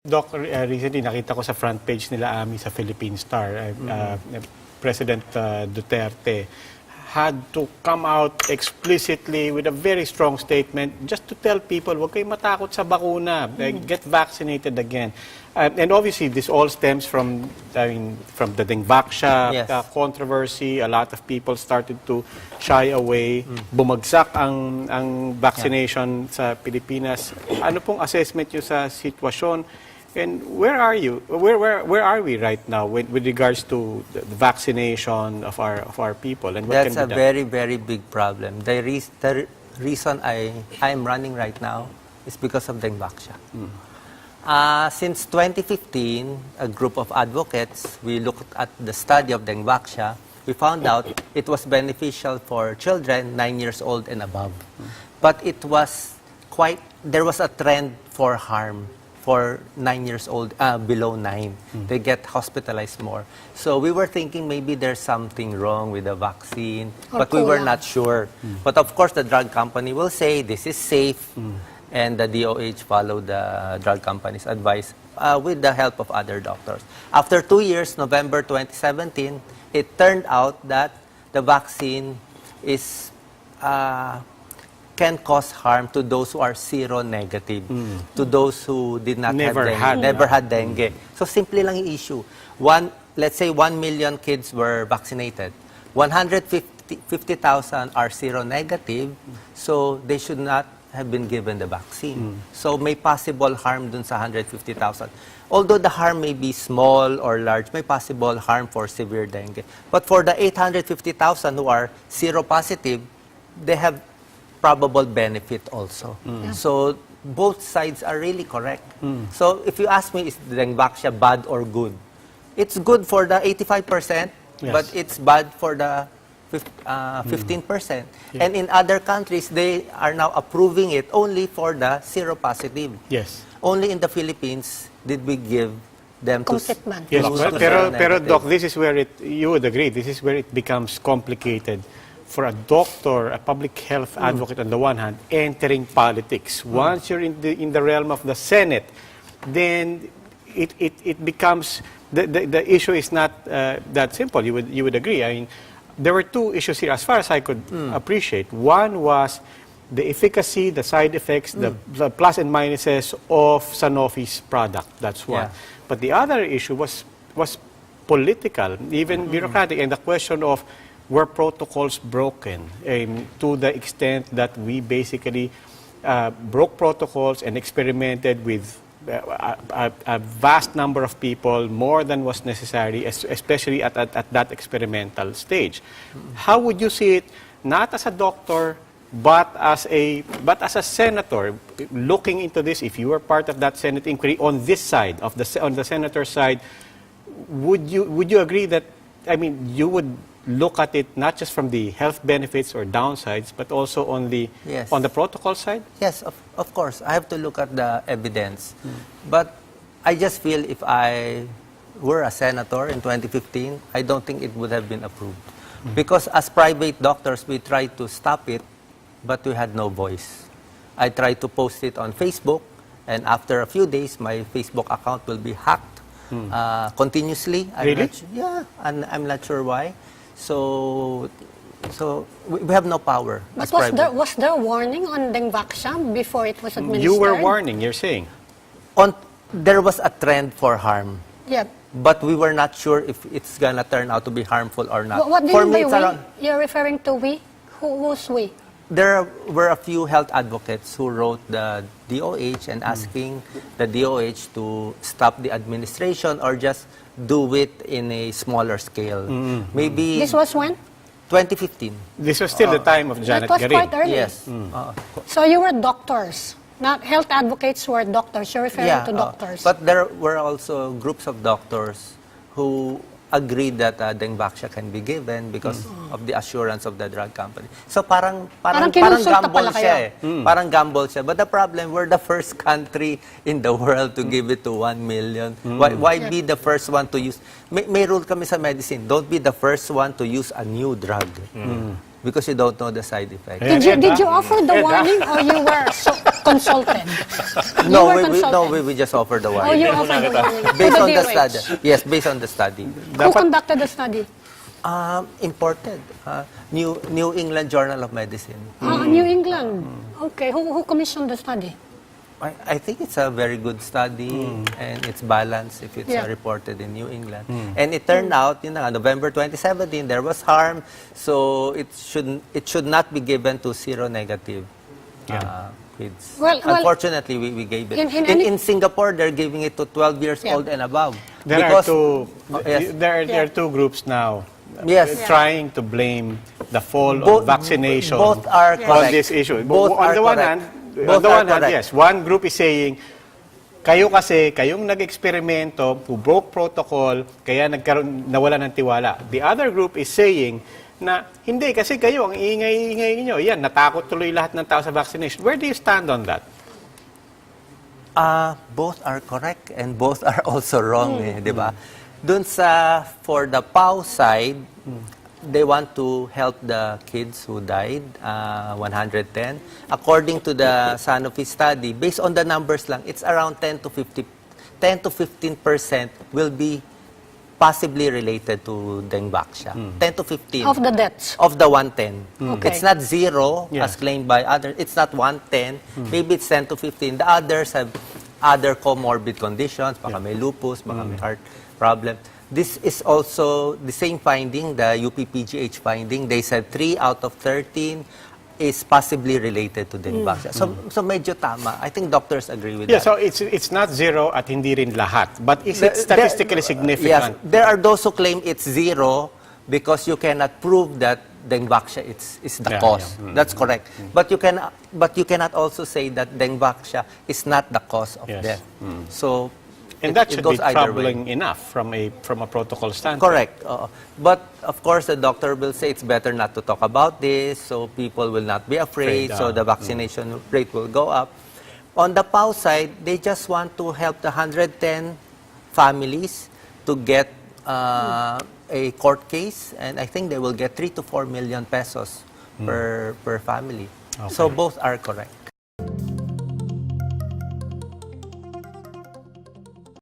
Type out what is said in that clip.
Doc, recently nakita ko sa front page nila sa Philippine Star, President Duterte had to come out explicitly with a very strong statement just to tell people, huwag kayong matakot sa bakuna, get vaccinated again. And obviously, this all stems from the Dengvaxia controversy. A lot of people started to shy away. Bumagsak ang vaccination sa Pilipinas. Ano pong assessment nyo sa sitwasyon? And where are you? Where are we right now with regards to the vaccination of our people? And what That's can be a done? very, very big problem. The reason I'm running right now is because of Dengvaxia. Since 2015, a group of advocates, we looked at the study of Dengvaxia. We found out it was beneficial for children 9 years old and above. But it was there was a trend for harm for 9 years old, below 9. They get hospitalized more. So we were thinking maybe there's something wrong with the vaccine, but we were not sure. But of course, the drug company will say this is safe, and the DOH followed the drug company's advice with the help of other doctors. After 2 years, November 2017, it turned out that the vaccine is can cause harm to those who are seronegative, to those who did not never had dengue. So simple lang yung issue. Let's say 1 million kids were vaccinated. 150,000 are seronegative, so they should not have been given the vaccine. So may possible harm dun sa 150,000. Although the harm may be small or large, may possible harm for severe dengue. But for the 850,000 who are seropositive, they have probable benefit also. So both sides are really correct. So if you ask me, is Dengvaxia bad or good? It's good for the 85%, but it's bad for the 15%. And in other countries, they are now approving it only for the seropositive. Yes. Only in the Philippines did we give them to Yes, pero Doc, this is where you would agree, this is where it becomes complicated for a doctor, a public health advocate on the one hand, entering politics. Once you're in the realm of the Senate, then it becomes, the issue is not that simple. You would agree. I mean, there were two issues here, as far as I could appreciate. One was the efficacy, the side effects, the plus and minuses of Sanofi's product. That's one. But the other issue was political, even bureaucratic, and the question of were protocols broken to the extent that we basically broke protocols and experimented with a vast number of people, more than was necessary, especially at that experimental stage. How would you see it, not as a doctor, but as a senator, looking into this? If you were part of that Senate inquiry on this side, on the senator's side, would you agree that, I mean, you would look at it not just from the health benefits or downsides, but also on the protocol side? Yes, of course. I have to look at the evidence. But I just feel if I were a senator in 2015, I don't think it would have been approved. Because as private doctors, we tried to stop it, but we had no voice. I tried to post it on Facebook, and after a few days, my Facebook account will be hacked continuously. Really? And I'm not sure why. So we have no power. But was there a warning on Dengvaxia before it was administered? You were warning, you're saying? There was a trend for harm. Yep. But we were not sure if it's going to turn out to be harmful or not. What do you mean by we? You're referring to we? Who's we? There were a few health advocates who wrote the DOH and asking the DOH to stop the administration or just do it in a smaller scale. Maybe This was when? 2015. This was still the time of Janet That was Garin. quite early. Yes. So you were doctors, not health advocates who were doctors. You're referring to doctors. But there were also groups of doctors who agreed that Dengvaxia can be given because of the assurance of the drug company. So parang gamble siya eh. Parang gamble siya. But the problem, we're the first country in the world to give it to 1 million. Why be the first one to use? May rule kami sa medicine, don't be the first one to use a new drug. because you don't know the side effects. Did you offer the warning or you were consulted? No, were we just offered the Oh, warning. you offered the warning. Based To on the DOH. study. Yes, based on the study. Who conducted the study? Imported. New England Journal of Medicine. New England. Okay, who commissioned the study? I think it's a very good study and it's balanced if it's Yeah. reported in New England. And it turned out, November 2017, there was harm, so it should not be given to seronegative kids. Well, Unfortunately, we gave it. in In Singapore, they're giving it to 12 years Yeah. old and above. There are Yes. there are two groups now Yes. trying to blame the fall Both- of vaccination both are on correct. this issue. Both on are the one correct. hand, Both are correct. yes, one group is saying, kayong nag-eksperimento, who broke protocol, kaya nawala ng tiwala. The other group is saying na hindi kasi kayo ang ingay-ingay niyo. Yan, natakot tuloy lahat ng tao sa vaccination. Where do you stand on that? Both are correct and both are also wrong, di ba? Dun for the POW side, they want to help the kids who died, 110. According to the Sanofi study, based on the numbers lang, it's around 10 to 15% will be possibly related to Dengvaxia. 10 to 15. Of the deaths. Of the 110. Okay. It's not zero, Yeah. as claimed by others. It's not 110. Maybe it's 10 to 15. The others have other comorbid conditions. Baka may lupus, baka may heart problem. This is also the same finding, the UPPGH finding. They said 3 out of 13 is possibly related to Dengvaxia. So medyo tama. I think doctors agree with Yeah, that. so it's not zero at hindi rin lahat. But is it statistically Yes, significant? there are those who claim it's zero because you cannot prove that Dengvaxia is the Yeah, cause. yeah. That's correct. But you cannot also say that Dengvaxia is not the cause of Yes. death. So And it- that it should be goes either way. troubling enough from a protocol standpoint. Correct. But of course, the doctor will say it's better not to talk about this, so people will not be afraid, so the vaccination rate will go up. On the POW side, they just want to help the 110 families to get a court case, and I think they will get 3 to 4 million pesos per family. So both are correct.